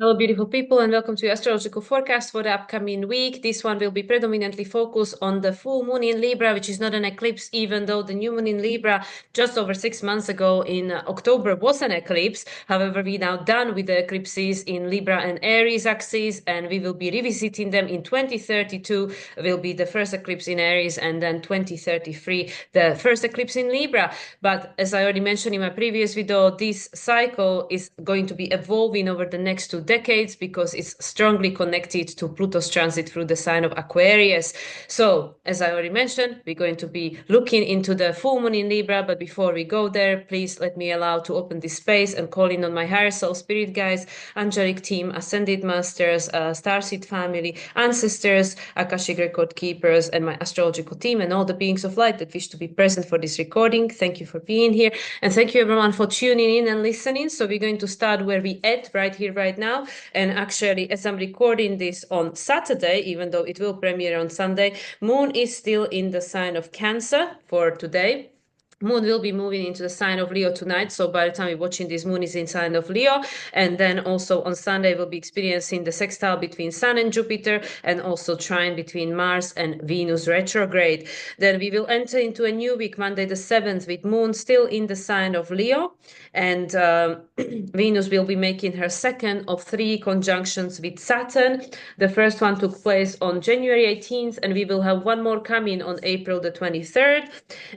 Hello, beautiful people, and welcome to Astrological Forecast for the upcoming week. This one will be predominantly focused on the full moon in Libra, which is not an eclipse, even though the new moon in Libra just over 6 months ago in October was an eclipse. However, we're now done with the eclipses in Libra and Aries axes, and we will be revisiting them in 2032. Will be the first eclipse in Aries, and then 2033, the first eclipse in Libra. But as I already mentioned in my previous video, this cycle is going to be evolving over the next 2 decades because it's strongly connected to Pluto's transit through the sign of Aquarius. So, as I already mentioned, we're going to be looking into the full moon in Libra. But before we go there, please let me allow to open this space and call in on my higher soul spirit guides, angelic team, ascended masters, starseed family, ancestors, Akashic record keepers, and my astrological team, and all the beings of light that wish to be present for this recording. Thank you for being here, and thank you everyone for tuning in and listening. So we're going to start where we at right here, right now. And actually, as I'm recording this on Saturday, even though it will premiere on Sunday, Moon is still in the sign of Cancer for today. Moon will be moving into the sign of Leo tonight. So by the time you're watching this, Moon is in sign of Leo. And then also on Sunday, we'll be experiencing the sextile between Sun and Jupiter, and also trine between Mars and Venus retrograde. Then we will enter into a new week, Monday the 7th, with Moon still in the sign of Leo. And Venus will be making her second of 3 conjunctions with Saturn. The first one took place on January 18th, and we will have one more coming on April the 23rd.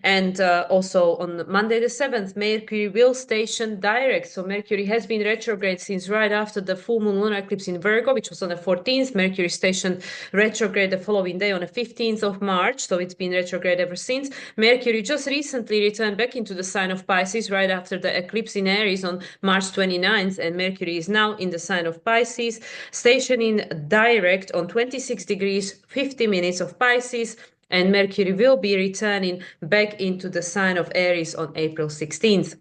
And also on Monday the 7th, Mercury will station direct. So Mercury has been retrograde since right after the full moon lunar eclipse in Virgo, which was on the 14th. Mercury stationed retrograde the following day on the 15th of March. So it's been retrograde ever since. Mercury just recently returned back into the sign of Pisces right after the eclipse in Aries on March 29th. And Mercury is now in the sign of Pisces, stationing direct on 26 degrees, 50 minutes of Pisces. And Mercury will be returning back into the sign of Aries on April 16th.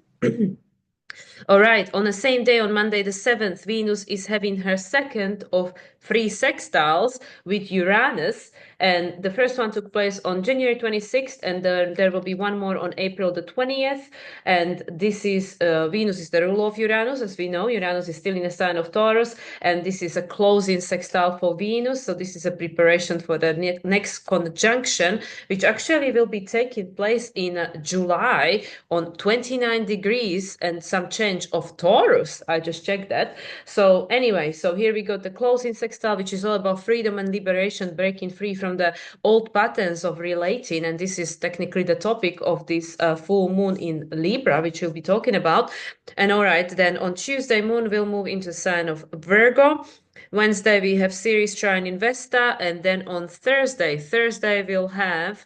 All right, on the same day, on Monday the 7th, Venus is having her second of 3 sextiles with Uranus. And the first one took place on January 26th, and there will be one more on April the 20th. And this is, Venus is the ruler of Uranus. As we know, Uranus is still in the sign of Taurus, and this is a closing sextile for Venus. So this is a preparation for the next conjunction, which actually will be taking place in July on 29 degrees and some change of Taurus. I just checked that. So anyway, so here we got the closing sextile, which is all about freedom and liberation, breaking free from the old patterns of relating. And this is technically the topic of this full moon in Libra, which we'll be talking about. And all right, then on Tuesday, Moon will move into the sign of Virgo. Wednesday, we have Ceres trine in Vesta, and then on Thursday we'll have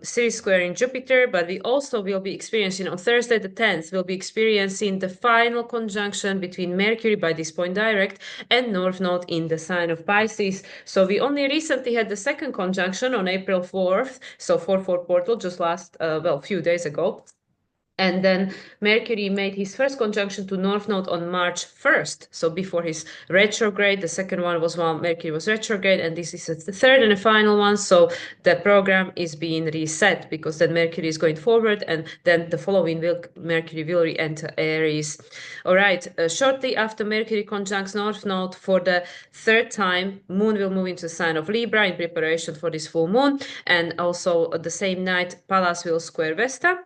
Ceres square in Jupiter, but we also will be experiencing on Thursday the 10th, we'll be experiencing the final conjunction between Mercury by this point direct and North Node in the sign of Pisces. So we only recently had the second conjunction on April 4th, so 4/4 portal just last, few days ago. And then Mercury made his first conjunction to North Node on March 1st. So before his retrograde, the second one was while Mercury was retrograde, and this is the third and the final one. So the program is being reset because then Mercury is going forward, and then the following Mercury will re-enter Aries. All right, shortly after Mercury conjuncts North Node for the third time, Moon will move into the sign of Libra in preparation for this full moon. And also the same night, Pallas will square Vesta.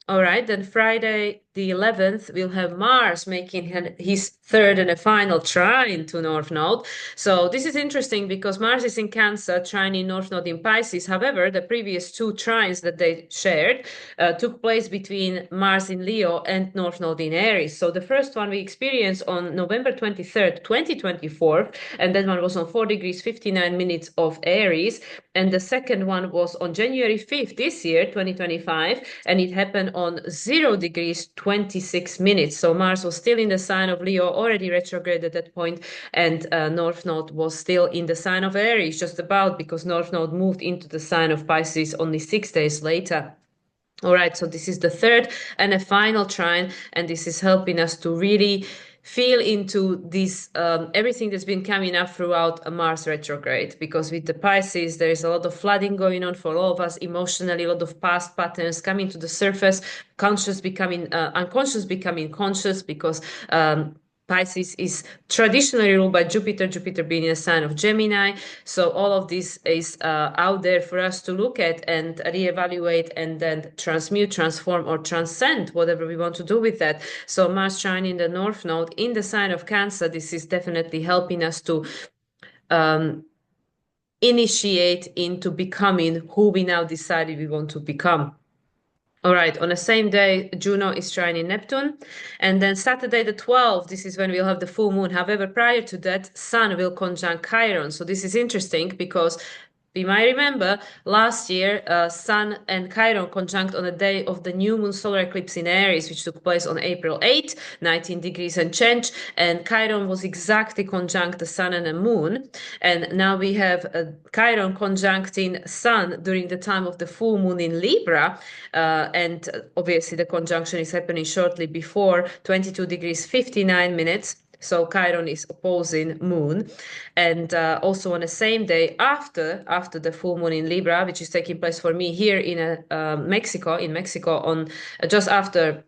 All right, then Friday the 11th, we'll have Mars making his third and a final trine to North Node. So this is interesting because Mars is in Cancer, trine in North Node in Pisces. However, the previous 2 trines that they shared took place between Mars in Leo and North Node in Aries. So the first one we experienced on November 23rd, 2024, and that one was on 4 degrees, 59 minutes of Aries. And the second one was on January 5th this year, 2025, and it happened on 0 degrees, 26 minutes. So Mars was still in the sign of Leo, already retrograde at that point, and North Node was still in the sign of Aries, just about, because North Node moved into the sign of Pisces only 6 days later. All right, so this is the third and a final trine, and this is helping us to really feel into this everything that's been coming up throughout a Mars retrograde, because with the Pisces there is a lot of flooding going on for all of us emotionally, a lot of past patterns coming to the surface, conscious becoming unconscious becoming conscious, because Pisces is traditionally ruled by Jupiter, Jupiter being in a sign of Gemini. So all of this is out there for us to look at and reevaluate and then transmute, transform, or transcend, whatever we want to do with that. So Mars trine in the North Node in the sign of Cancer, this is definitely helping us to initiate into becoming who we now decided we want to become. All right, on the same day, Juno is trining Neptune. And then Saturday the 12th, this is when we'll have the full moon. However, prior to that, Sun will conjunct Chiron. So this is interesting because we might remember last year, Sun and Chiron conjunct on the day of the new moon solar eclipse in Aries, which took place on April 8, 19 degrees and change. And Chiron was exactly conjunct the Sun and the Moon. And now we have Chiron conjuncting Sun during the time of the full moon in Libra. And obviously the conjunction is happening shortly before 22 degrees 59 minutes. So Chiron is opposing Moon, and also on the same day after the full moon in Libra, which is taking place for me here in Mexico, on just after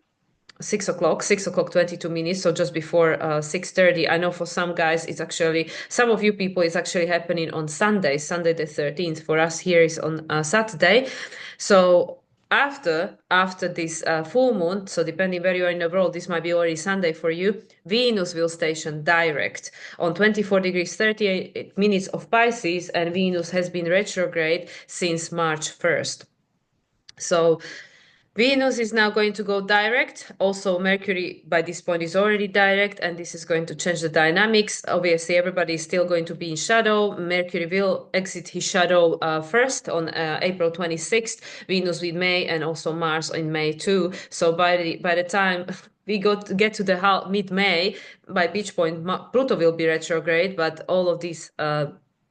6 o'clock 22 minutes, so just before 6:30. I know for some guys it's actually, some of you people, it's actually happening on Sunday the 13th. For us here is on Saturday. So after this full moon, so depending where you are in the world, this might be already Sunday for you, Venus will station direct on 24 degrees 38 minutes of Pisces, and Venus has been retrograde since March 1st. So Venus is now going to go direct. Also, Mercury by this point is already direct, and this is going to change the dynamics. Obviously, everybody is still going to be in shadow. Mercury will exit his shadow first on April 26th, Venus with May, and also Mars in May too. So by the time we get to the mid-May, by which point Pluto will be retrograde, but all of these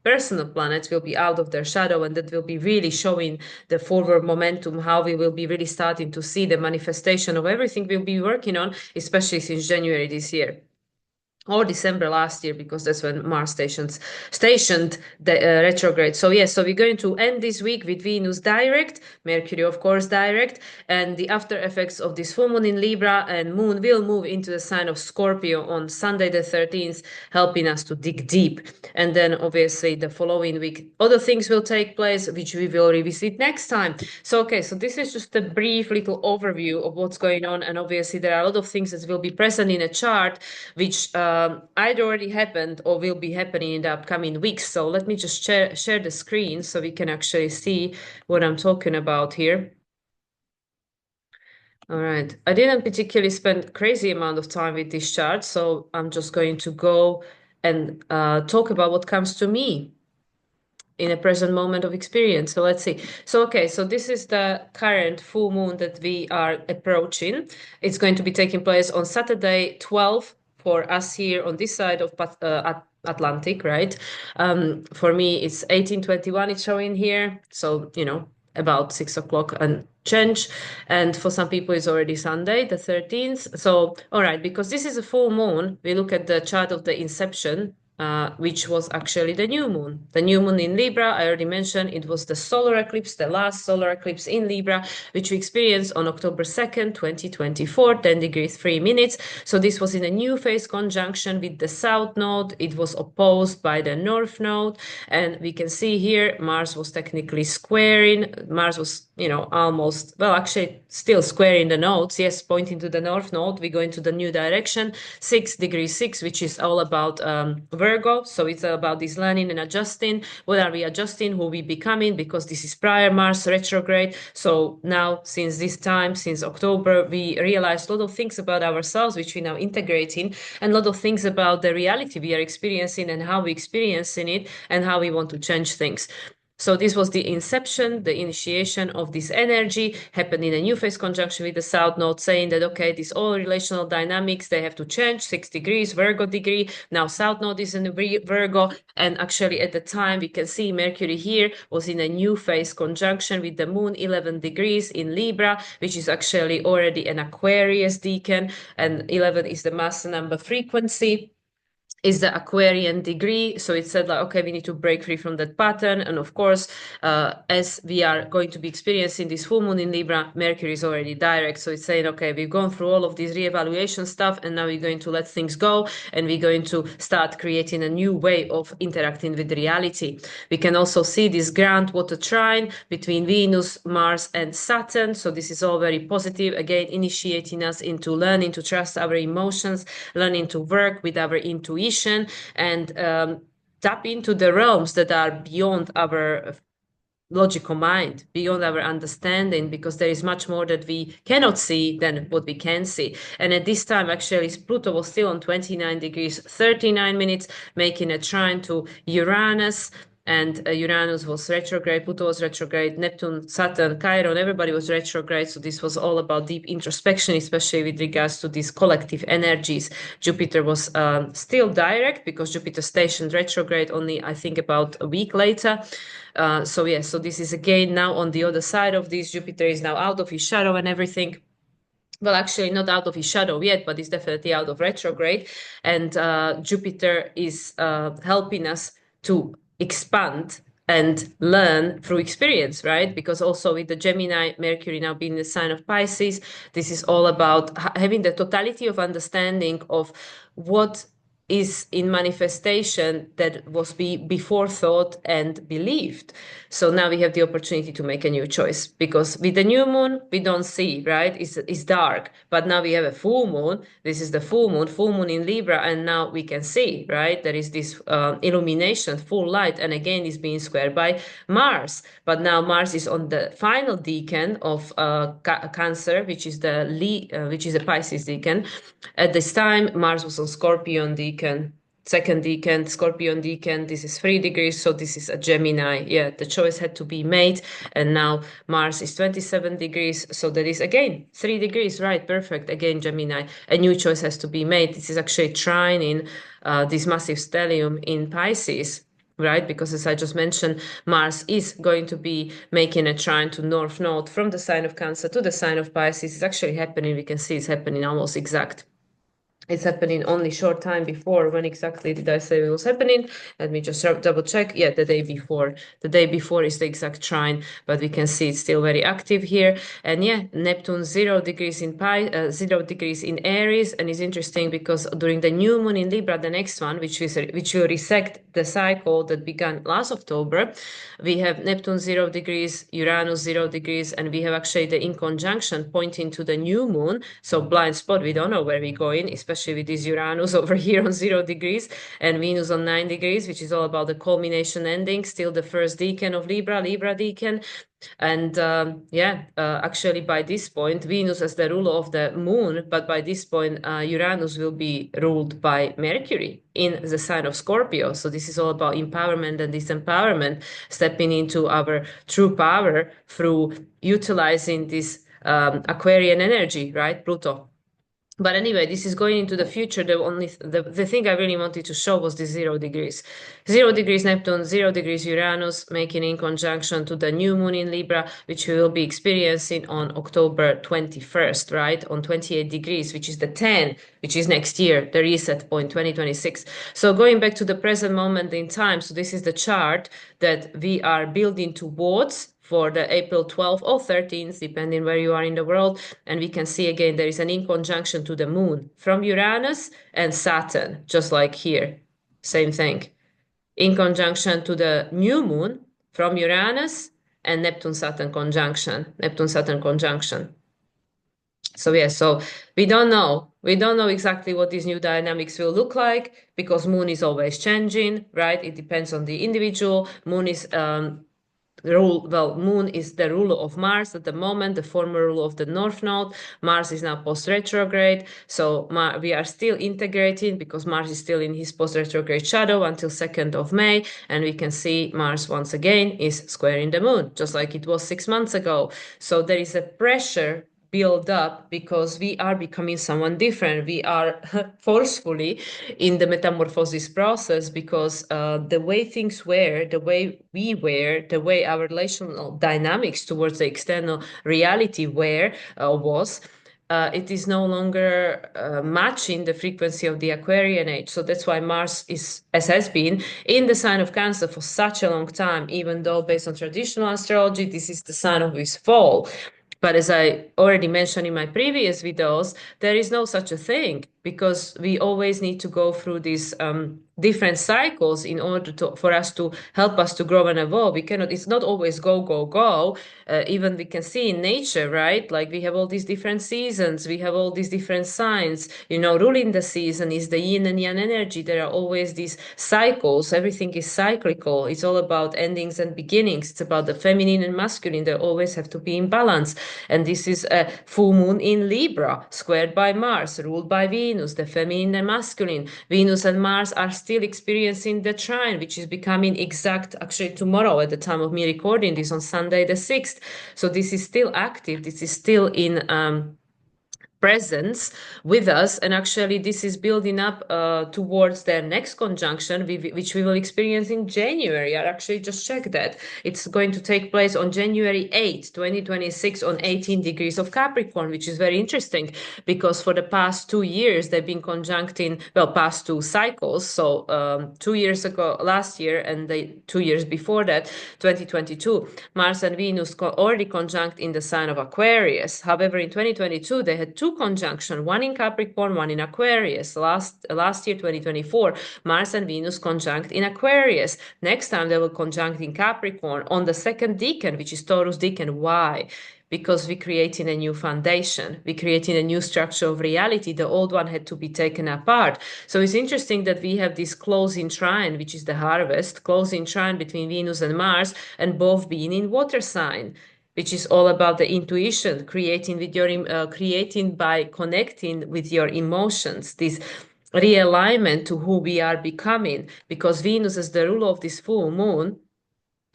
personal planets will be out of their shadow, and that will be really showing the forward momentum, how we will be really starting to see the manifestation of everything we'll be working on, especially since January this year. Or December last year, because that's when Mars stationed the retrograde. So yes, so we're going to end this week with Venus direct, Mercury of course direct, and the after effects of this full moon in Libra, and Moon will move into the sign of Scorpio on Sunday the 13th, helping us to dig deep. And then obviously the following week, other things will take place, which we will revisit next time. So okay, so this is just a brief little overview of what's going on, and obviously there are a lot of things that will be present in a chart, which either already happened or will be happening in the upcoming weeks. So let me just share the screen so we can actually see what I'm talking about here. All right. I didn't particularly spend crazy amount of time with this chart, so I'm just going to go and talk about what comes to me in a present moment of experience. So let's see. So, okay, so this is the current full moon that we are approaching. It's going to be taking place on Saturday, 12 for us here on this side of Atlantic, right? For me, it's 1821, it's showing here. So, about 6 o'clock and change. And for some people, it's already Sunday, the 13th. So, all right, because this is a full moon, we look at the chart of the inception, which was actually the new moon. The new moon in Libra, I already mentioned, it was the solar eclipse, the last solar eclipse in Libra, which we experienced on October 2nd, 2024, 10 degrees 3 minutes. So this was in a new phase conjunction with the South Node. It was opposed by the North Node. And we can see here, Mars was technically squaring. Mars was, almost, well, actually still squaring the nodes. Yes, pointing to the North Node. We go into the new direction, 6 degrees 6, which is all about Virgo. So it's about this learning and adjusting. What are we adjusting? Who we becoming? Because this is prior Mars retrograde. So now, since this time, since October, we realized a lot of things about ourselves, which we now integrating, and a lot of things about the reality we are experiencing and how we experiencing it and how we want to change things. So this was the inception, the initiation of this energy, happened in a new phase conjunction with the South Node, saying that, okay, these all relational dynamics, they have to change, 6 degrees, Virgo degree. Now South Node is in Virgo. And actually at the time, we can see Mercury here was in a new phase conjunction with the Moon, 11 degrees in Libra, which is actually already an Aquarius decan. And 11 is the master number frequency. is the Aquarian degree. So it said like, okay, we need to break free from that pattern. And of course, as we are going to be experiencing this full moon in Libra, Mercury is already direct. So it's saying, okay, we've gone through all of this reevaluation stuff, and now we're going to let things go, and we're going to start creating a new way of interacting with reality. We can also see this grand water trine between Venus, Mars, and Saturn. So this is all very positive, again, initiating us into learning to trust our emotions, learning to work with our intuition, and tap into the realms that are beyond our logical mind, beyond our understanding, because there is much more that we cannot see than what we can see. And at this time, actually, Pluto was still on 29 degrees 39 minutes, making a trine to Uranus. And Uranus was retrograde, Pluto was retrograde, Neptune, Saturn, Chiron, everybody was retrograde. So this was all about deep introspection, especially with regards to these collective energies. Jupiter was still direct, because Jupiter stationed retrograde only, I think, about a week later. So yes, so this is again now on the other side of this. Jupiter is now out of his shadow and everything. Well, actually, not out of his shadow yet, but it's definitely out of retrograde. And Jupiter is helping us to expand and learn through experience, right? Because also with the Gemini, Mercury now being the sign of Pisces, this is all about having the totality of understanding of what is in manifestation that was before thought and believed. So now we have the opportunity to make a new choice, because with the new moon, we don't see, right? It's dark, but now we have a full moon. This is the full moon in Libra, and now we can see, right? There is this illumination, full light, and again, is being squared by Mars. But now Mars is on the final decan of Cancer, which is the Pisces decan. At this time, Mars was on Scorpion decan, second decan, Scorpion decan. This is 3 degrees, so this is a Gemini. Yeah, the choice had to be made, and now Mars is 27 degrees, so that is again 3 degrees, right? Perfect. Again, Gemini. A new choice has to be made. This is actually trine in this massive stellium in Pisces, right? Because as I just mentioned, Mars is going to be making a trine to North Node from the sign of Cancer to the sign of Pisces. It's actually happening. We can see it's happening almost exact. It's happening only short time before. When exactly did I say it was happening? Let me just double check. Yeah, the day before. The day before is the exact trine, but we can see it's still very active here. And yeah, Neptune 0 degrees in 0 degrees in Aries, and it's interesting because during the new moon in Libra, the next one, which will resect the cycle that began last October, we have Neptune 0 degrees, Uranus 0 degrees, and we have actually the in conjunction pointing to the new moon. So blind spot, we don't know where we're going, especially with this Uranus over here on 0 degrees and Venus on 9 degrees, which is all about the culmination ending, still the first decan of Libra decan. And actually by this point, Venus as the ruler of the moon, but by this point, Uranus will be ruled by Mercury in the sign of Scorpio. So this is all about empowerment and disempowerment, stepping into our true power through utilizing this Aquarian energy, right? Pluto. But anyway, this is going into the future. The thing I really wanted to show was the 0 degrees. 0 degrees Neptune, 0 degrees Uranus, making in conjunction to the new moon in Libra, which we will be experiencing on October 21st, right? On 28 degrees, which is the 10, which is next year, the reset point, 2026. So going back to the present moment in time, so this is the chart that we are building towards for the April 12th or 13th, depending where you are in the world. And we can see again, there is an in conjunction to the moon from Uranus and Saturn, just like here. Same thing. In conjunction to the new moon from Uranus and Neptune-Saturn conjunction. Neptune-Saturn conjunction. So yeah, so we don't know. We don't know exactly what these new dynamics will look like, because moon is always changing, right? It depends on the individual. Moon is Moon is the ruler of Mars at the moment, the former ruler of the North Node. Mars is now post-retrograde, so we are still integrating, because Mars is still in his post-retrograde shadow until 2nd of May, and we can see Mars once again is squaring the moon, just like it was 6 months ago. So there is a pressure build up, because we are becoming someone different. We are forcefully in the metamorphosis process, because the way things were, the way we were, the way our relational dynamics towards the external reality was, it is no longer matching the frequency of the Aquarian age. So that's why Mars is, as has been, in the sign of Cancer for such a long time, even though based on traditional astrology, this is the sign of his fall. But as I already mentioned in my previous videos, there is no such a thing, because we always need to go through these different cycles in order for us to help us to grow and evolve. We cannot, it's not always go, go, go. Even we can see in nature, right? Like we have all these different seasons, we have all these different signs, ruling the season is the yin and yang energy. There are always these cycles. Everything is cyclical. It's all about endings and beginnings. It's about the feminine and masculine. They always have to be in balance. And this is a full moon in Libra, squared by Mars, ruled by Venus, the feminine and masculine. Venus and Mars are still experiencing the trine, which is becoming exact actually tomorrow at the time of me recording this on Sunday the 6th. So this is still active. This is still in presence with us, and actually this is building up towards their next conjunction, which we will experience in January. I actually just checked that it's going to take place on January 8th, 2026 on 18 degrees of Capricorn, which is very interesting because for the past 2 years they've been conjuncting, well, past two cycles. So 2 years ago, last year, and the 2 years before that, 2022, Mars and Venus already conjunct in the sign of Aquarius. However, in 2022 they had two conjunction, one in Capricorn, one in Aquarius. Last year, 2024, Mars and Venus conjunct in Aquarius. Next time they will conjunct in Capricorn on the second decan, which is Taurus decan. Why? Because we're creating a new foundation. We're creating a new structure of reality. The old one had to be taken apart. So it's interesting that we have this closing trine, which is the harvest, closing trine between Venus and Mars, and both being in water sign, which is all about the intuition, creating by connecting with your emotions, this realignment to who we are becoming, because Venus is the ruler of this full moon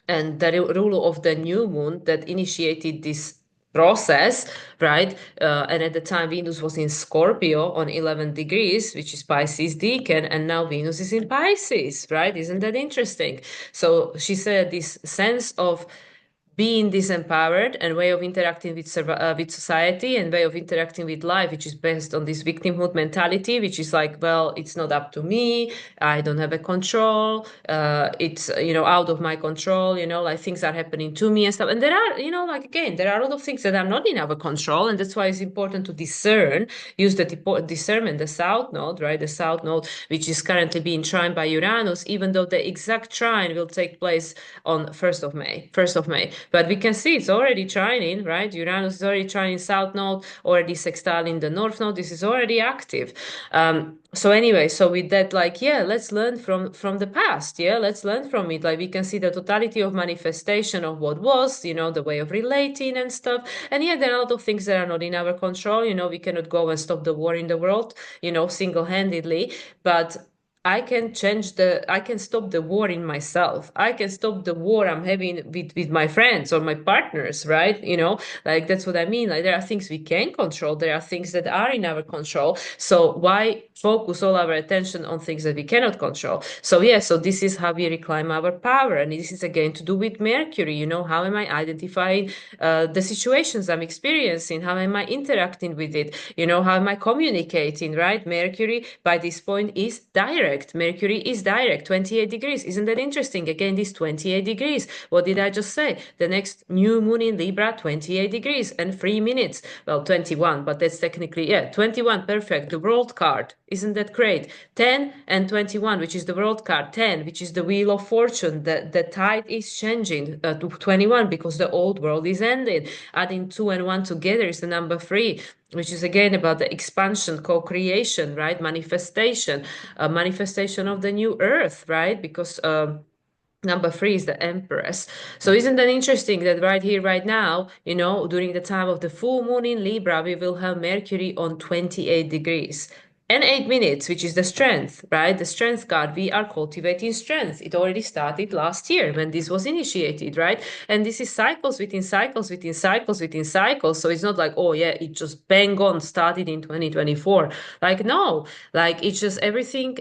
and the ruler of the new moon that initiated this process, right? And at the time, Venus was in Scorpio on 11 degrees, which is Pisces decan, and now Venus is in Pisces, right? Isn't that interesting? So she said this sense of being disempowered and way of interacting with society and way of interacting with life, which is based on this victimhood mentality, which is like, well, it's not up to me, I don't have a control, it's out of my control, like things are happening to me and stuff. And there are, like, again, there are a lot of things that are not in our control, and that's why it's important to use the discernment, the south node, right? The south node, which is currently being trined by Uranus, even though the exact trine will take place on 1st of May. But we can see it's already trining, right? Uranus is already trining south node, already sextile in the north node. This is already active. So anyway, so with that, like, yeah, let's learn from the past. Yeah, let's learn from it. Like we can see the totality of manifestation of what was, the way of relating and stuff. And yeah, there are a lot of things that are not in our control. We cannot go and stop the war in the world, single-handedly. But I can stop the war in myself. I can stop the war I'm having with my friends or my partners, right? Like that's what I mean. Like there are things we can control. There are things that are in our control. So why focus all our attention on things that we cannot control? So yeah, so this is how we reclaim our power. And this is again to do with Mercury. How am I identifying the situations I'm experiencing? How am I interacting with it? How am I communicating, right? Mercury by this point is direct. Mercury is direct, 28 degrees. Isn't that interesting? Again, this 28 degrees. What did I just say? The next new moon in Libra, 28 degrees and 3 minutes. Well, 21, but that's technically, 21, perfect. The world card. Isn't that great? 10 and 21, which is the world card. 10, which is the wheel of fortune. The tide is changing to 21 because the old world is ending. Adding 2 and 1 together is the number 3, which is again about the expansion, co-creation, right? Manifestation of the new earth, right? Because number 3 is the Empress. So isn't that interesting that right here, right now, during the time of the full moon in Libra, we will have Mercury on 28 degrees. and 8 minutes, which is the strength, right? The strength card. We are cultivating strength. It already started last year when this was initiated, right? And this is cycles within cycles within cycles within cycles. So it's not like, oh yeah, it just bang on started in 2024. Like, no, like it's just everything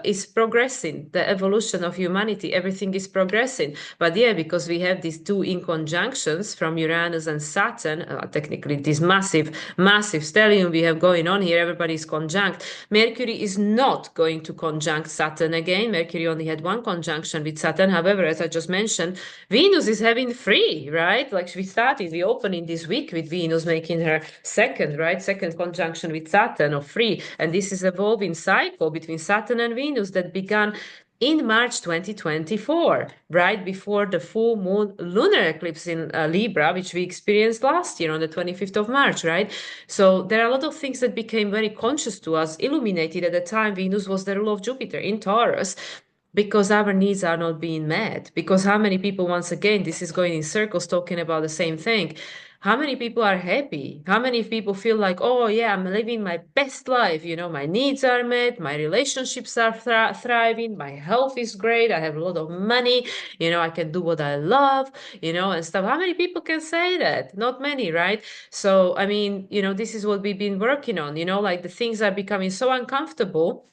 is progressing. The evolution of humanity, everything is progressing. But yeah, because we have these two in conjunctions from Uranus and Saturn, technically this massive stellium we have going on here, everybody's conjunct. Mercury is not going to conjunct Saturn again. Mercury only had one conjunction with Saturn. However, as I just mentioned, Venus is having three, right? Like we opening this week with Venus making her second, right? Second conjunction with Saturn of three. And this is evolving cycle between Saturn and Venus that began in March 2024, right before the full moon lunar eclipse in Libra, which we experienced last year on the 25th of March, right? So there are a lot of things that became very conscious to us, illuminated at the time. Venus was the rule of Jupiter in Taurus, because our needs are not being met. Because how many people, once again, this is going in circles talking about the same thing. How many people are happy? How many people feel like, oh yeah, I'm living my best life. You know, my needs are met, my relationships are thriving, my health is great, I have a lot of money, you know, I can do what I love, you know, and stuff. How many people can say that? Not many, right? So, I mean, you know, this is what we've been working on, you know, like the things are becoming so uncomfortable.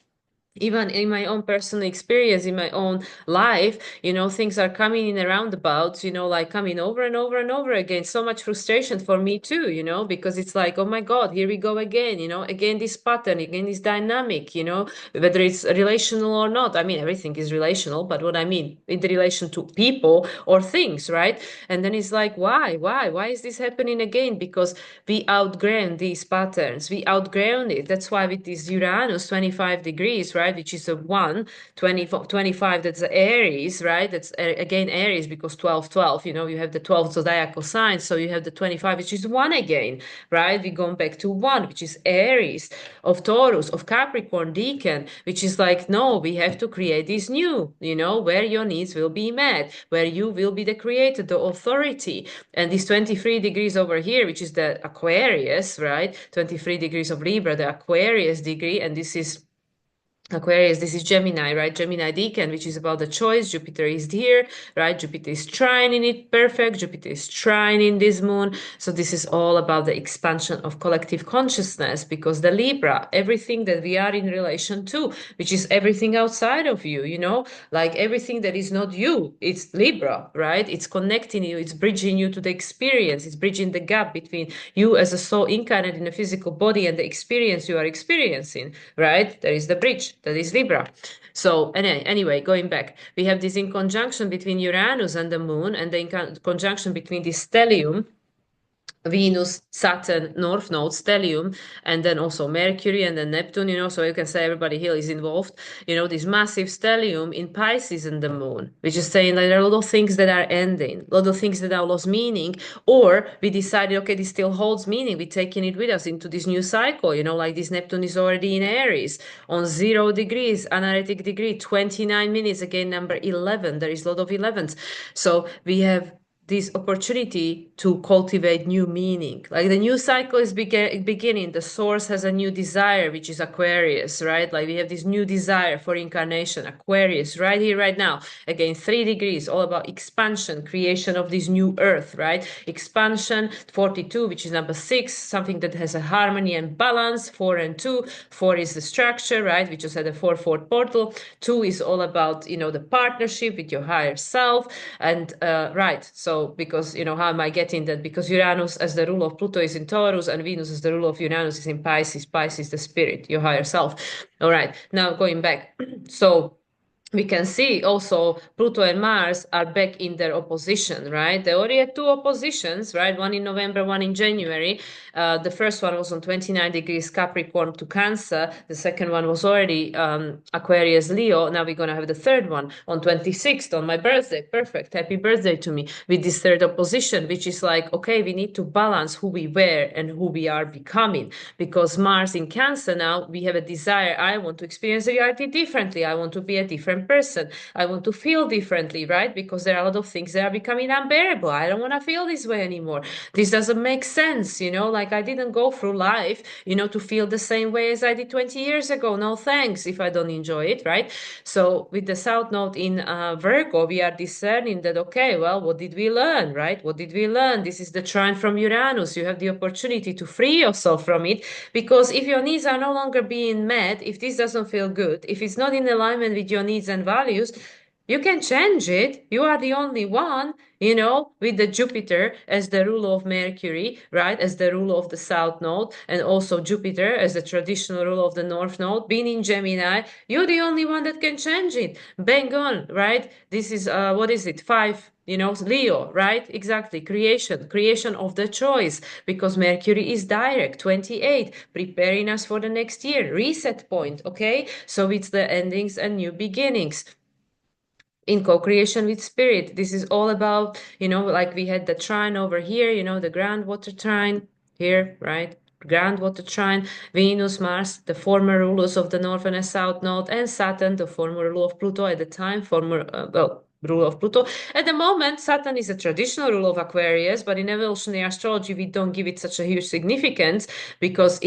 Even in my own personal experience, in my own life, you know, things are coming in a roundabouts, you know, like coming over and over and over again. So much frustration for me too, you know, because it's like, oh my God, here we go again, you know, again, this pattern, again, this dynamic, you know, whether it's relational or not. I mean, everything is relational, but what I mean in the relation to people or things, right? And then it's like, why is this happening again? Because we outgrown these patterns. We outgrown it. That's why with this Uranus 25 degrees, right, which is a 25, that's Aries, right? That's again Aries because 12, 12, you know, you have the 12 zodiacal signs. So you have the 25, which is 1 again, right? We're going back to 1, which is Aries, of Taurus, of Capricorn, Deacon, which is like, no, we have to create this new, you know, where your needs will be met, where you will be the creator, the authority. And this 23 degrees over here, which is the Aquarius, right? 23 degrees of Libra, the Aquarius degree, and this is Aquarius, this is Gemini, right? Gemini Decan, which is about the choice. Jupiter is here, right? Jupiter is trine in it, perfect. Jupiter is trine in this moon. So this is all about the expansion of collective consciousness, because the Libra, everything that we are in relation to, which is everything outside of you, you know, like everything that is not you, it's Libra, right? It's connecting you, it's bridging you to the experience, it's bridging the gap between you as a soul incarnate in a physical body and the experience you are experiencing, right? There is the bridge. That is Libra. So anyway, going back, we have this in conjunction between Uranus and the moon, and the conjunction between the stellium, Venus, Saturn, North Node, stellium, and then also Mercury and then Neptune, you know, so you can say everybody here is involved, you know, this massive stellium in Pisces and the moon, which is saying that there are a lot of things that are ending, a lot of things that are lost meaning, or we decided, okay, this still holds meaning, we're taking it with us into this new cycle, you know, like this Neptune is already in Aries on 0 degrees, analytic degree, 29 minutes, again, number 11, there is a lot of 11s. So we have this opportunity to cultivate new meaning. Like the new cycle is beginning. The source has a new desire, which is Aquarius, right? Like we have this new desire for incarnation, Aquarius, right here, right now. Again, 3 degrees, all about expansion, creation of this new earth, right? Expansion, 42, which is number 6, something that has a harmony and balance, 4 and 2. 4 is the structure, right? We just had a 4-4 portal. 2 is all about, you know, the partnership with your higher self. And right, so because, you know, how am I getting that? Because Uranus as the rule of Pluto is in Taurus, and Venus as the rule of Uranus is in Pisces. Pisces, the spirit, your higher self. All right, now going back. So we can see also Pluto and Mars are back in their opposition, right? They already had 2 oppositions, right? One in November, one in January. The first one was on 29 degrees Capricorn to Cancer. The second one was already Aquarius Leo. Now we're going to have the third one on 26th on my birthday. Perfect. Happy birthday to me with this third opposition, which is like, okay, we need to balance who we were and who we are becoming, because Mars in Cancer now, we have a desire. I want to experience reality differently. I want to be a different different person. I want to feel differently, right? Because there are a lot of things that are becoming unbearable. I don't want to feel this way anymore. This doesn't make sense, like I didn't go through life, to feel the same way as I did 20 years ago. No thanks if I don't enjoy it, right? So with the South Node in Virgo, we are discerning that, okay, well, what did we learn, right? What did we learn? This is the trine from Uranus. You have the opportunity to free yourself from it, because if your needs are no longer being met, if this doesn't feel good, if it's not in alignment with your needs and values, you can change it. You are the only one, with the Jupiter as the ruler of Mercury, right? As the ruler of the South Node, and also Jupiter as the traditional ruler of the North Node, being in Gemini, you're the only one that can change it. Bang on, right? This is, what is it? 5, Leo, right? Exactly. Creation of the choice, because Mercury is direct, 28, preparing us for the next year, reset point, okay? So it's the endings and new beginnings in co-creation with spirit. This is all about, like we had the trine over here, the groundwater trine here, right? Groundwater trine, Venus, Mars, the former rulers of the North and South Node, and Saturn, the former ruler of Pluto at the time, ruler of Pluto. At the moment, Saturn is a traditional ruler of Aquarius, but in evolutionary astrology, we don't give it such a huge significance, because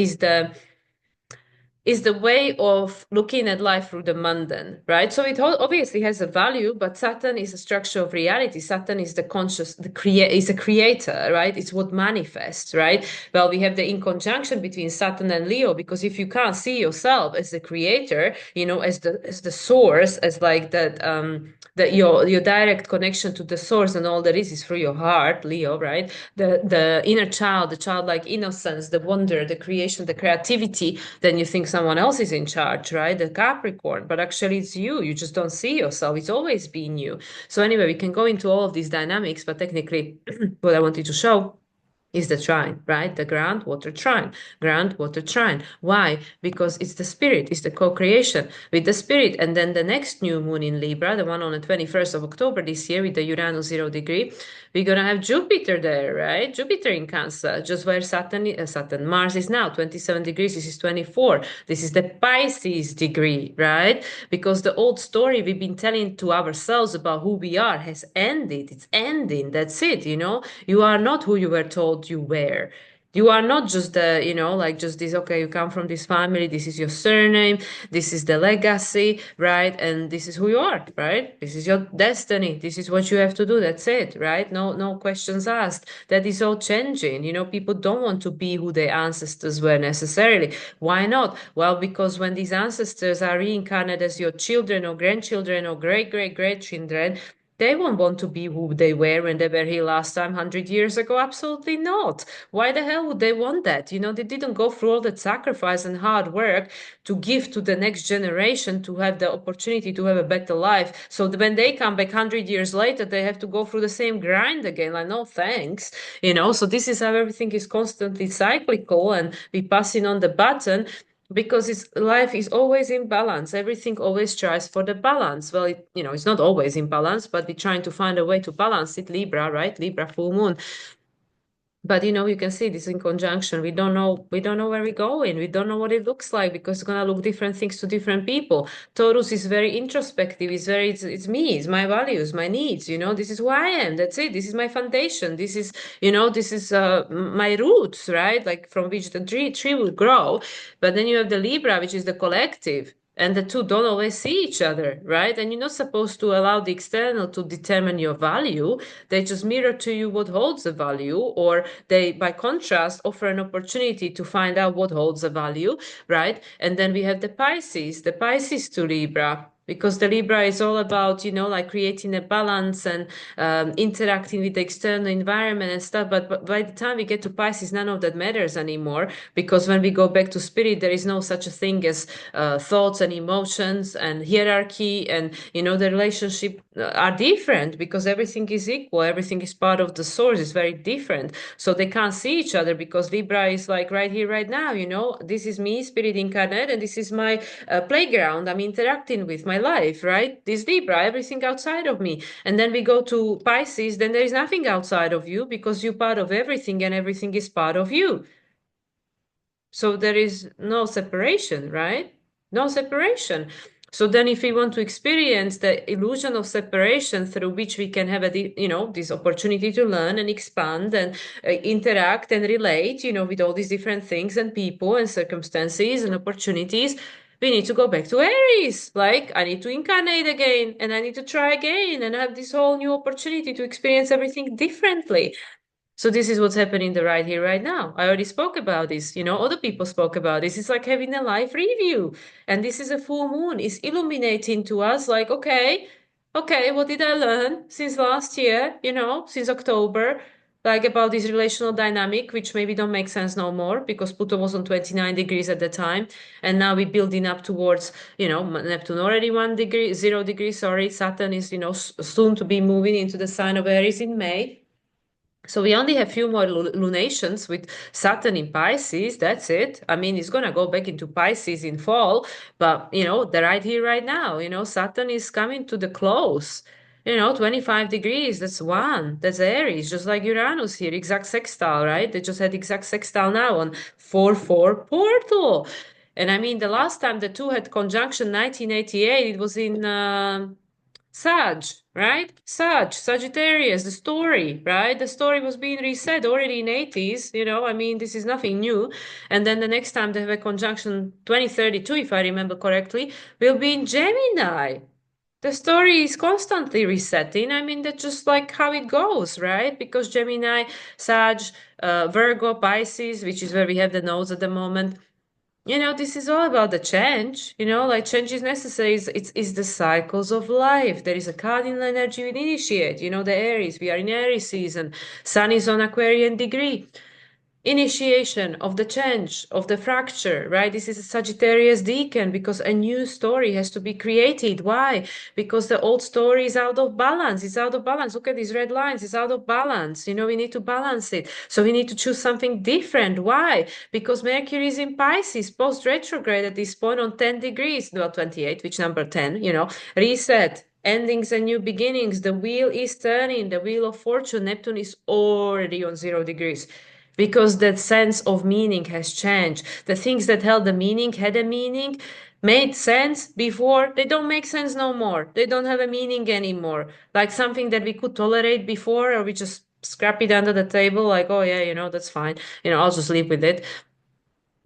is the way of looking at life through the mundane, right? So it obviously has a value, but Saturn is a structure of reality. Saturn is the conscious, is a creator, right? It's what manifests, right? Well, we have the in conjunction between Saturn and Leo, because if you can't see yourself as the creator, as the source, as like that your direct connection to the source, and all that is through your heart, Leo, right? The inner child, the childlike innocence, the wonder, the creation, the creativity, then you think someone else is in charge, right? The Capricorn, but actually it's you. You just don't see yourself. It's always been you. So anyway, we can go into all of these dynamics, but technically what I wanted to show is the trine, right? The groundwater trine, groundwater trine. Why? Because it's the spirit, it's the co-creation with the spirit. And then the next new moon in Libra, the one on the 21st of October this year with the Uranus 0 degree, we're going to have Jupiter there, right? Jupiter in Cancer, just where Mars is now, 27 degrees. This is 24. This is the Pisces degree, right? Because the old story we've been telling to ourselves about who we are has ended. It's ending. That's it, You are not who you were told you were. You are not just like just this, okay, you come from this family, this is your surname, this is the legacy, right? And this is who you are, right? This is your destiny. This is what you have to do. That's it, right? No questions asked. That is all changing. People don't want to be who their ancestors were necessarily. Why not? Well, because when these ancestors are reincarnated as your children or grandchildren or great children, they won't want to be who they were when they were here last time, 100 years ago. Absolutely not. Why the hell would they want that? They didn't go through all that sacrifice and hard work to give to the next generation to have the opportunity to have a better life. So when they come back 100 years later, they have to go through the same grind again. Like, no thanks. So this is how everything is constantly cyclical, and we passing on the baton, because life is always in balance. Everything always tries for the balance. Well, it's not always in balance, but we're trying to find a way to balance it. Libra, right? Libra full moon. But you can see this in conjunction. We don't know where we're going. We don't know what it looks like, because it's gonna look different things to different people. Taurus is very introspective. It's me, it's my values, my needs. This is who I am. That's it. This is my foundation. This is my roots, right? Like from which the tree will grow. But then you have the Libra, which is the collective. And the two don't always see each other, right? And you're not supposed to allow the external to determine your value. They just mirror to you what holds a value, or they, by contrast, offer an opportunity to find out what holds a value, right? And then we have the Pisces to Libra. Because the Libra is all about, like creating a balance and interacting with the external environment and stuff. But by the time we get to Pisces, none of that matters anymore. Because when we go back to spirit, there is no such a thing as thoughts and emotions and hierarchy. And, the relationship are different, because everything is equal. Everything is part of the source. It's very different. So they can't see each other, because Libra is like right here, right now. This is me, spirit incarnate, and this is my playground. I'm interacting with my life, right? This Libra, everything outside of me. And then we go to Pisces, then there is nothing outside of you, because you're part of everything, and everything is part of you. So there is no separation, right? No separation. So then if we want to experience the illusion of separation through which we can have this opportunity to learn and expand and interact and relate, with all these different things and people and circumstances and opportunities, we need to go back to Aries. Like, I need to incarnate again and I need to try again and have this whole new opportunity to experience everything differently. So this is what's happening the right here, right now. I already spoke about this. Other people spoke about this. It's like having a live review. And this is a full moon. It's illuminating to us like, okay, what did I learn since last year, since October, like about this relational dynamic, which maybe don't make sense no more because Pluto was on 29 degrees at the time. And now we're building up towards, Neptune already 1 degree, 0 degrees, sorry. Saturn is, soon to be moving into the sign of Aries in May. So we only have few more lunations with Saturn in Pisces. That's it. I mean, it's gonna go back into Pisces in fall, but they're right here, right now. Saturn is coming to the close. 25 degrees. That's one. That's Aries, just like Uranus here, exact sextile, right? They just had exact sextile now on 4-4 portal. And I mean, the last time the two had conjunction, 1988, it was in Sag, right? Sagittarius, the story, right? The story was being reset already in 80s, I mean, this is nothing new. And then the next time they have a conjunction, 2032, if I remember correctly, will be in Gemini. The story is constantly resetting. I mean, that's just like how it goes, right? Because Gemini, Sag, Virgo, Pisces, which is where we have the nodes at the moment, this is all about the change, like change is necessary. It's the cycles of life. There is a cardinal energy we initiate, the Aries. We are in Aries season. Sun is on Aquarian degree. Initiation of the change, of the fracture, right? This is a Sagittarius decan because a new story has to be created. Why? Because the old story is out of balance. It's out of balance. Look at these red lines. It's out of balance. We need to balance it. So we need to choose something different. Why? Because Mercury is in Pisces, post-retrograde at this point on 10 degrees, well, 28, which number 10, reset. Endings and new beginnings. The wheel is turning, the wheel of fortune. Neptune is already on 0 degrees because that sense of meaning has changed. The things that held the meaning, had a meaning, made sense before, they don't make sense no more. They don't have a meaning anymore. Like something that we could tolerate before, or we just scrap it under the table, like, oh yeah, that's fine. I'll just live with it.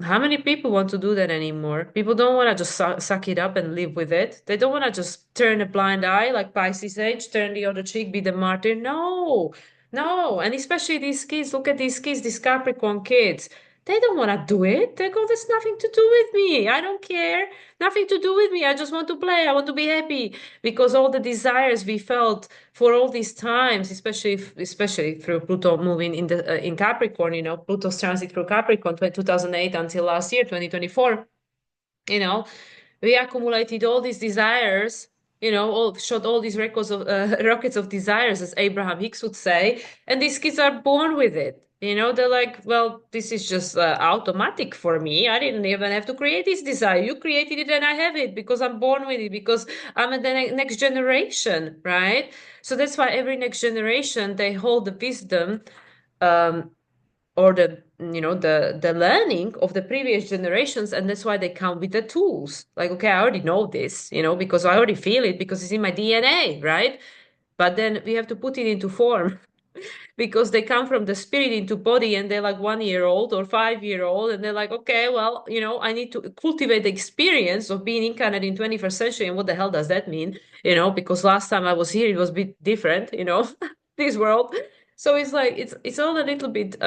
How many people want to do that anymore? People don't want to just suck it up and live with it. They don't want to just turn a blind eye like Pisces age, turn the other cheek, be the martyr. No, no. And especially these kids, look at these kids, these Capricorn kids. They don't want to do it. They go, there's nothing to do with me. I don't care. Nothing to do with me. I just want to play. I want to be happy. Because all the desires we felt for all these times, especially through Pluto moving in Capricorn, Pluto's transit through Capricorn 2008 until last year, 2024, you know, we accumulated all these desires, shot all these records of rockets of desires, as Abraham Hicks would say, and these kids are born with it. They're like, well, this is just automatic for me. I didn't even have to create this desire. You created it and I have it because I'm born with it, because I'm the next generation, right? So that's why every next generation, they hold the wisdom um, or the learning of the previous generations, and that's why they come with the tools. Like, okay, I already know this, because I already feel it because it's in my DNA, right? But then we have to put it into form because they come from the spirit into body, and they're like 1 year old or 5 year old, and they're like, okay, well, I need to cultivate the experience of being incarnate in 21st century. And what the hell does that mean? Because last time I was here, it was a bit different, this world. So it's like it's all a little bit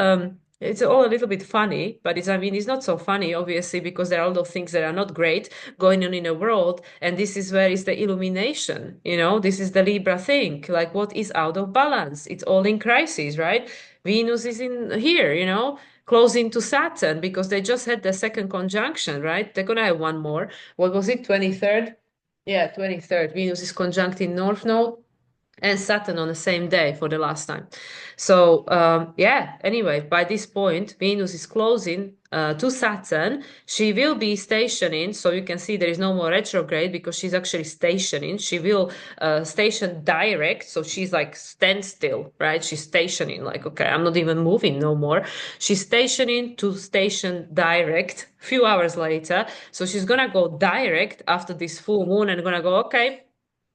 it's all a little bit funny, but it's not so funny, obviously, because there are a lot of things that are not great going on in the world. And this is where is the illumination, this is the Libra thing. Like, what is out of balance? It's all in crisis, right? Venus is in here, closing to Saturn, because they just had the second conjunction, right? They're gonna have one more. What was it, 23rd? Yeah, 23rd. Venus is conjunct in North Node. and Saturn on the same day for the last time. So yeah, anyway, by this point, Venus is closing to Saturn. She will be stationing, so you can see there is no more retrograde because she's actually stationing. She will station direct, so she's like standstill, right? She's stationing, like, okay, I'm not even moving no more. She's stationing to station direct a few hours later. So she's gonna go direct after this full moon and gonna go, okay,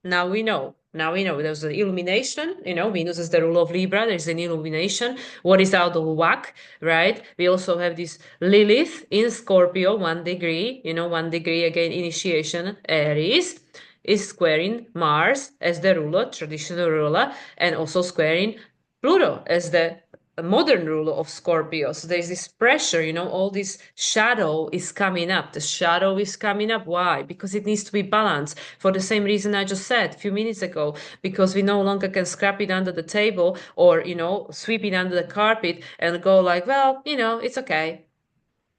now we know. Now we know there's an illumination. Venus is the rule of Libra. There's an illumination. What is out of whack, right? We also have this Lilith in Scorpio, 1 degree. 1 degree again, initiation, Aries is squaring Mars as the ruler, traditional ruler, and also squaring Pluto as the modern ruler of Scorpio. So there's this pressure, all this shadow is coming up. The shadow is coming up. Why? Because it needs to be balanced for the same reason I just said a few minutes ago, because we no longer can scrap it under the table or, sweep it under the carpet and go like, well, it's okay.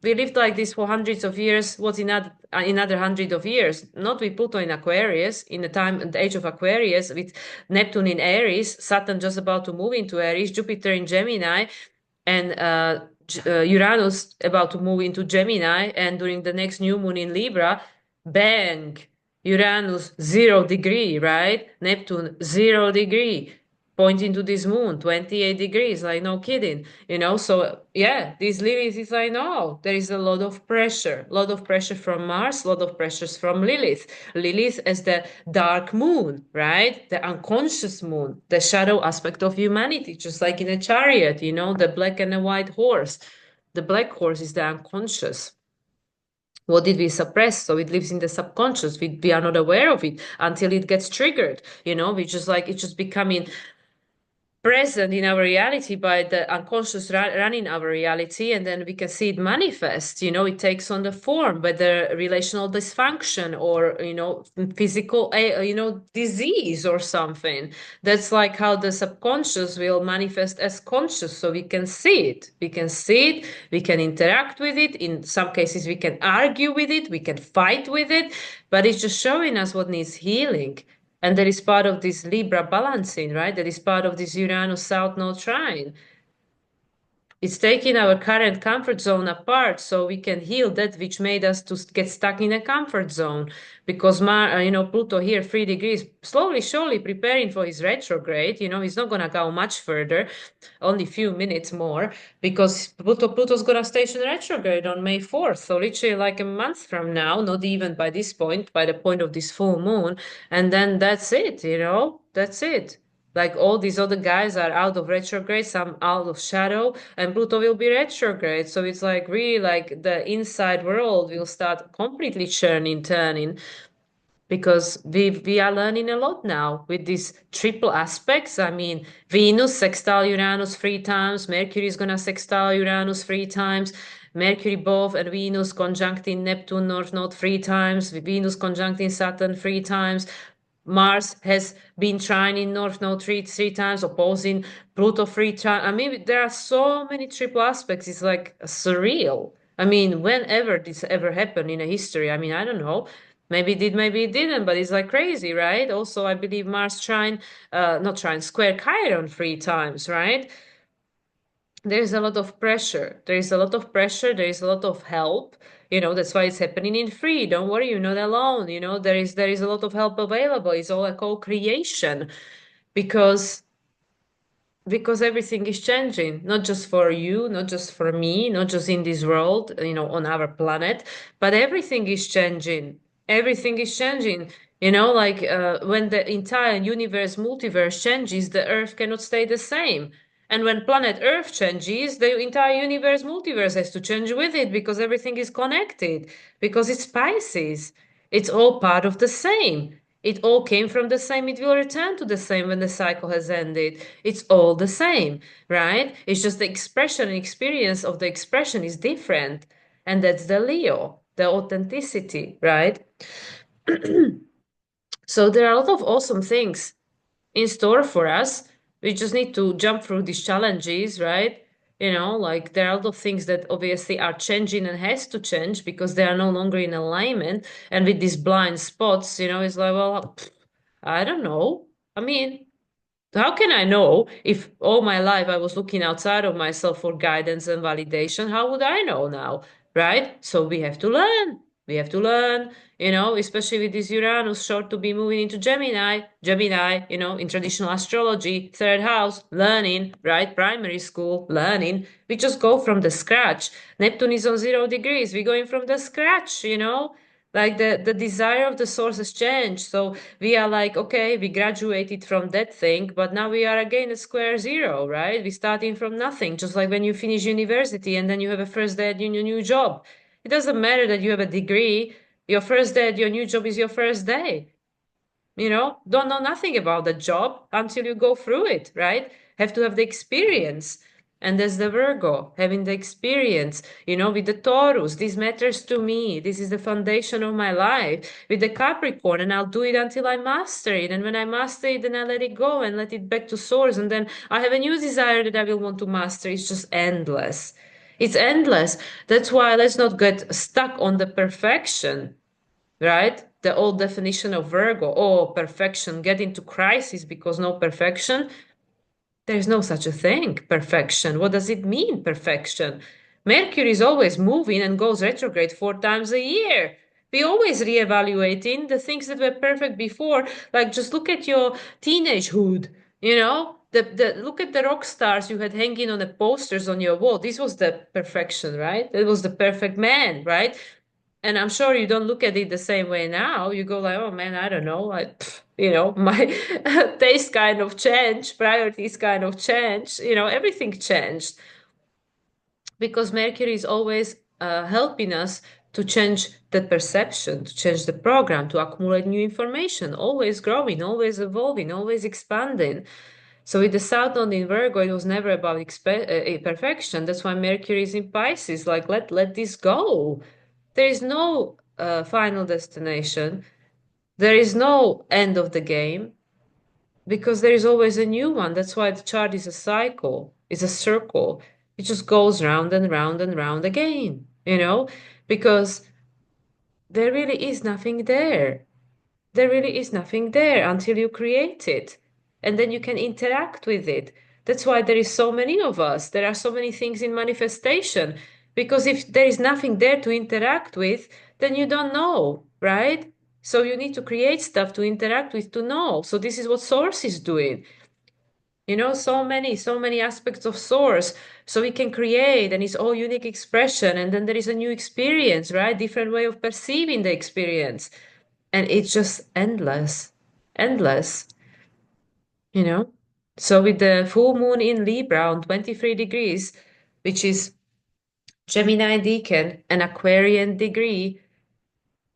We lived like this for hundreds of years. What's another hundred of years? Not with Pluto in Aquarius, in the age of Aquarius, with Neptune in Aries, Saturn just about to move into Aries, Jupiter in Gemini, and Uranus about to move into Gemini. And during the next new moon in Libra, bang, Uranus 0 degree, right? Neptune 0 degree, pointing to this moon, 28 degrees, like no kidding, So yeah, these Lilith is like, no, there is a lot of pressure from Mars, a lot of pressures from Lilith. Lilith as the dark moon, right? The unconscious moon, the shadow aspect of humanity, just like in a chariot, the black and the white horse. The black horse is the unconscious. What did we suppress? So it lives in the subconscious. We are not aware of it until it gets triggered. We just like it's just becoming present in our reality by the unconscious running our reality, and then we can see it manifest. It takes on the form, whether relational dysfunction or physical disease or something. That's like how the subconscious will manifest as conscious, so we can see it, we can interact with it. In some cases we can argue with it, we can fight with it, but it's just showing us what needs healing. And that is part of this Libra balancing, right? That is part of this Uranus South Node trine. It's taking our current comfort zone apart so we can heal that which made us to get stuck in a comfort zone. Because Pluto here, 3 degrees, slowly, surely preparing for his retrograde. He's not gonna go much further, only a few minutes more, because Pluto's gonna station retrograde on May 4th. So literally like a month from now, not even by this point, by the point of this full moon, and then that's it. That's it. Like all these other guys are out of retrograde, some out of shadow, and Pluto will be retrograde. So it's like really like the inside world will start completely churning, turning, because we are learning a lot now with these triple aspects. I mean, Venus sextile Uranus 3 times, Mercury is gonna sextile Uranus 3 times, Mercury both and Venus conjuncting Neptune North Node 3 times, Venus conjuncting Saturn 3 times. Mars has been trying in North Node three times, opposing Pluto 3 times. I mean, there are so many triple aspects. It's like surreal. I mean, whenever this ever happened in a history, I mean, I don't know. Maybe it did, maybe it didn't, but it's like crazy, right? Also, I believe Mars not trine, square Chiron 3 times, right? There's a lot of pressure. There is a lot of pressure. There is a lot of help. That's why it's happening in free. Don't worry, you're not alone. There is a lot of help available. It's all a co-creation because everything is changing, not just for you, not just for me, not just in this world, on our planet, but everything is changing. Everything is changing. Like when the entire universe, multiverse changes, the Earth cannot stay the same. And when planet Earth changes, the entire universe, multiverse has to change with it because everything is connected, because it's Pisces. It's all part of the same. It all came from the same. It will return to the same when the cycle has ended. It's all the same, right? It's just the expression and experience of the expression is different. And that's the Leo, the authenticity, right? So there are a lot of awesome things in store for us. We just need to jump through these challenges, right? Like there are a lot of things that obviously are changing and has to change because they are no longer in alignment. And with these blind spots, it's like, well, I don't know. I mean, How can I know if all my life I was looking outside of myself for guidance and validation? How would I know now? Right? So we have to learn. We have to learn, especially with this Uranus short to be moving into Gemini. Gemini, in traditional astrology, third house, learning, right? Primary school, learning. We just go from the scratch. Neptune is on 0 degrees. We're going from the scratch. Like the desire of the source has changed. So we are like, okay, we graduated from that thing, but now we are again at square zero, right? We're starting from nothing, just like when you finish university and then you have a first day at your new job. It doesn't matter that you have a degree. Your first day at your new job is your first day. Don't know nothing about the job until you go through it, right? Have to have the experience. And there's the Virgo, having the experience, with the Taurus. This matters to me. This is the foundation of my life. With the Capricorn, and I'll do it until I master it. And when I master it, then I let it go and let it back to source. And then I have a new desire that I will want to master. It's just endless. It's endless. That's why let's not get stuck on the perfection, right? The old definition of Virgo, oh, perfection, get into crisis because no perfection. There's no such a thing, perfection. What does it mean, perfection? Mercury is always moving and goes retrograde 4 times a year. We always reevaluating the things that were perfect before. Like just look at your teenagehood, look at the rock stars you had hanging on the posters on your wall. This was the perfection, right? It was the perfect man, right? And I'm sure you don't look at it the same way now. You go like, oh man, I don't know. My taste kind of changed, priorities kind of changed, everything changed. Because Mercury is always helping us to change the perception, to change the program, to accumulate new information, always growing, always evolving, always expanding. So with the South Node in Virgo, it was never about perfection. That's why Mercury is in Pisces. Like, let this go. There is no final destination. There is no end of the game because there is always a new one. That's why the chart is a cycle, it's a circle. It just goes round and round and round again, because there really is nothing there. There really is nothing there until you create it. And then you can interact with it. That's why there is so many of us. There are so many things in manifestation. Because if there is nothing there to interact with, then you don't know, right? So you need to create stuff to interact with to know. So this is what Source is doing. So many aspects of Source. So we can create and it's all unique expression. And then there is a new experience, right? Different way of perceiving the experience. And it's just endless, endless, you know? So with the full moon in Libra on 23 degrees, which is Gemini decan and Aquarian degree,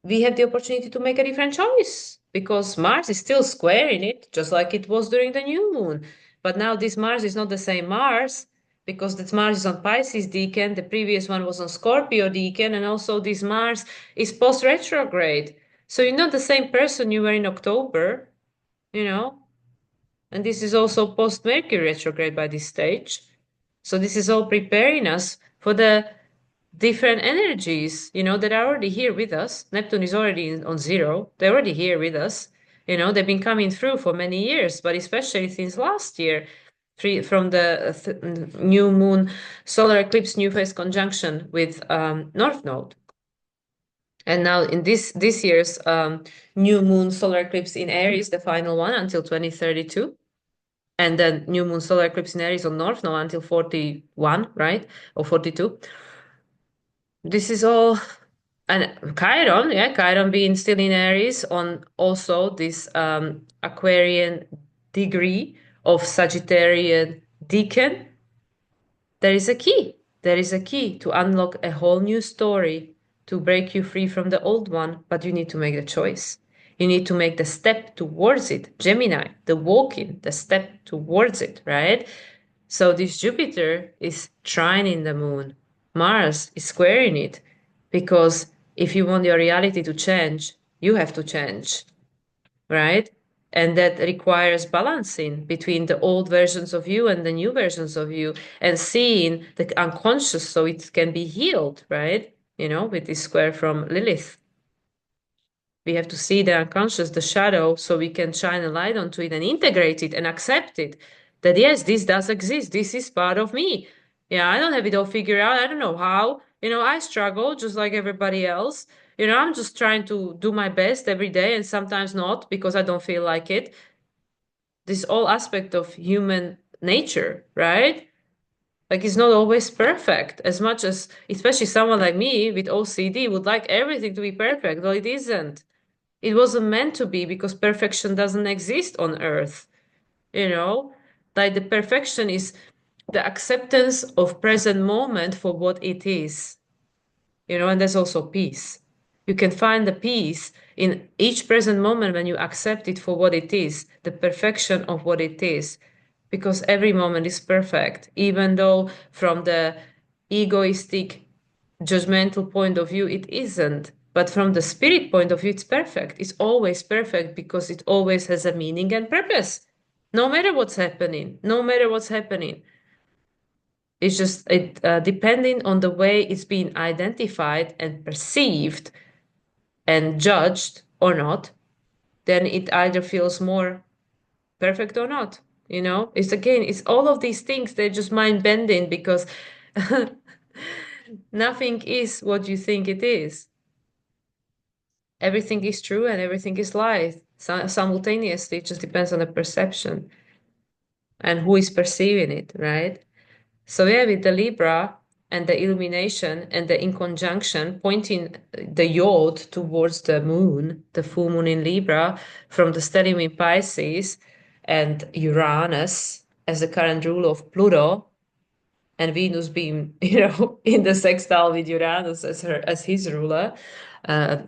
we have the opportunity to make a different choice because Mars is still squaring it, just like it was during the new moon. But now this Mars is not the same Mars because that Mars is on Pisces decan, the previous one was on Scorpio decan, and also this Mars is post-retrograde. So you're not the same person you were in October, you know, and this is also post-Mercury retrograde by this stage. So this is all preparing us for the different energies, that are already here with us. Neptune is already on 0. They're already here with us. They've been coming through for many years, but especially since last year, from the new moon solar eclipse new phase conjunction with North Node. And now in this year's new moon solar eclipse in Aries, the final one until 2032. And then new moon solar eclipse in Aries on North Node until 41, right? Or 42. This is all, and Chiron being still in Aries on also this Aquarian degree of Sagittarian decan. There is a key. There is a key to unlock a whole new story, to break you free from the old one, but you need to make the choice. You need to make the step towards it. Gemini, the walking, the step towards it, right? So this Jupiter is trining the moon. Mars is squaring it because if you want your reality to change, you have to change, right? And that requires balancing between the old versions of you and the new versions of you and seeing the unconscious so it can be healed, right? With this square from Lilith. We have to see the unconscious, the shadow, so we can shine a light onto it and integrate it and accept it. That yes, this does exist. This is part of me. Yeah, I don't have it all figured out. I don't know how. I struggle just like everybody else. I'm just trying to do my best every day and sometimes not because I don't feel like it. This all aspect of human nature, right? Like it's not always perfect as much as, especially someone like me with OCD would like everything to be perfect. Well, it isn't. It wasn't meant to be because perfection doesn't exist on earth, you know? Like the perfection is the acceptance of present moment for what it is, and there's also peace. You can find the peace in each present moment when you accept it for what it is, the perfection of what it is, because every moment is perfect, even though from the egoistic, judgmental point of view, it isn't. But from the spirit point of view, it's perfect. It's always perfect because it always has a meaning and purpose, no matter what's happening, no matter what's happening. It's just depending on the way it's being identified and perceived and judged or not, then it either feels more perfect or not. It's all of these things, they're just mind bending because nothing is what you think it is. Everything is true and everything is lie. Simultaneously, it just depends on the perception and who is perceiving it, right? So yeah, with the Libra and the illumination and the in conjunction pointing the yod towards the moon, the full moon in Libra, from the stellium in Pisces and Uranus as the current ruler of Pluto, and Venus being, in the sextile with Uranus as his ruler, uh,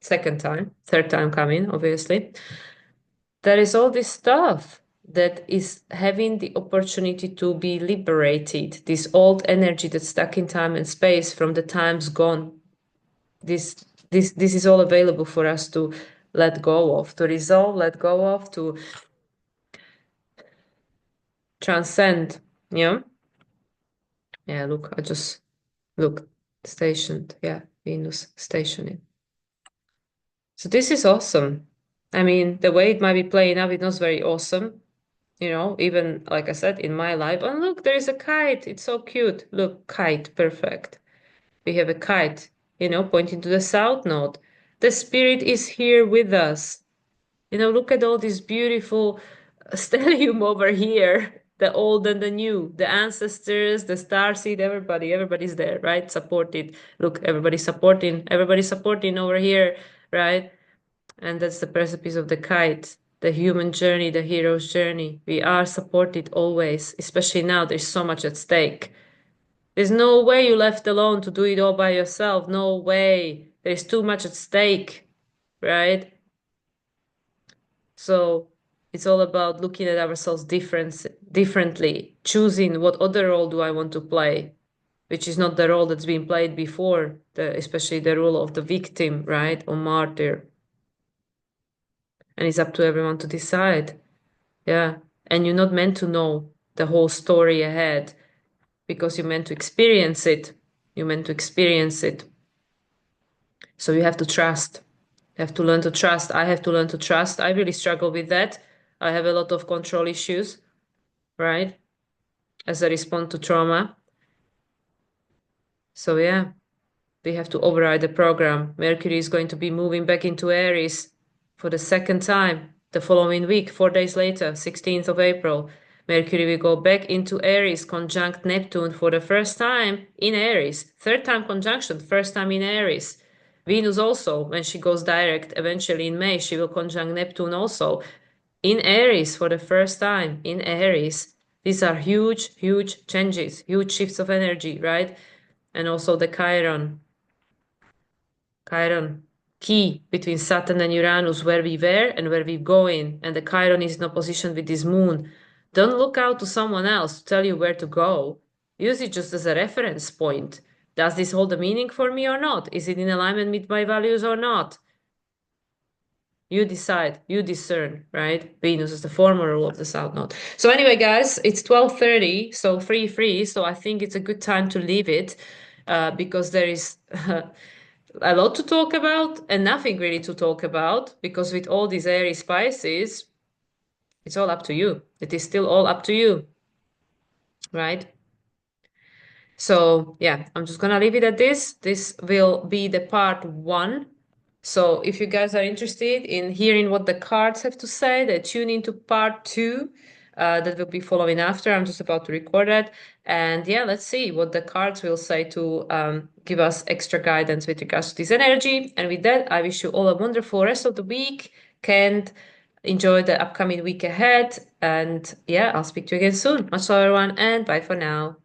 third time coming, obviously. There is all this stuff that is having the opportunity to be liberated, this old energy that's stuck in time and space from the times gone. This is all available for us to let go of, to resolve, let go of, to transcend. Yeah. Yeah, look, look, stationed. Yeah, Venus stationing. So this is awesome. I mean, the way it might be playing out, it's not very awesome. Even like I said, in my life. And look, there is a kite. It's so cute. Look, kite, perfect. We have a kite, pointing to the south node. The spirit is here with us. Look at all this beautiful stellium over here, the old and the new, the ancestors, the starseed, everybody's there, right? Supported. Look, everybody's supporting over here, right? And that's the precipice of the kite, the human journey, the hero's journey. We are supported always, especially now. There's so much at stake. There's no way you left alone to do it all by yourself. No way. There's too much at stake, right? So it's all about looking at ourselves differently, choosing what other role do I want to play, which is not the role that's been played before, especially the role of the victim, right, or martyr. And it's up to everyone to decide. Yeah. And you're not meant to know the whole story ahead because you're meant to experience it. You're meant to experience it. So you have to trust. You have to learn to trust. I have to learn to trust. I really struggle with that. I have a lot of control issues, right? As a response to trauma. So yeah, we have to override the program. Mercury is going to be moving back into Aries for the second time the following week, 4 days later, 16th of April. Mercury will go back into Aries, conjunct Neptune for the first time in Aries. Third time conjunction, first time in Aries. Venus also, when she goes direct, eventually in May, she will conjunct Neptune also in Aries for the first time in Aries. These are huge, huge changes, huge shifts of energy, right? And also the Chiron key between Saturn and Uranus, where we were and where we're going. And the Chiron is in opposition with this moon. Don't look out to someone else to tell you where to go. Use it just as a reference point. Does this hold a meaning for me or not? Is it in alignment with my values or not? You decide, you discern, right? Venus is the former rule of the South Node. So anyway, guys, it's 12:30, so free. So I think it's a good time to leave it because there is a lot to talk about and nothing really to talk about, because with all these airy spices, it's all up to you. It is still all up to you, right? So yeah, I'm just gonna leave it at this. This will be the part 1. So if you guys are interested in hearing what the cards have to say, then tune into part 2. That will be following after. I'm just about to record it. And yeah, let's see what the cards will say to give us extra guidance with regards to this energy. And with that, I wish you all a wonderful rest of the week. And enjoy the upcoming week ahead. And yeah, I'll speak to you again soon. Much love, everyone, and bye for now.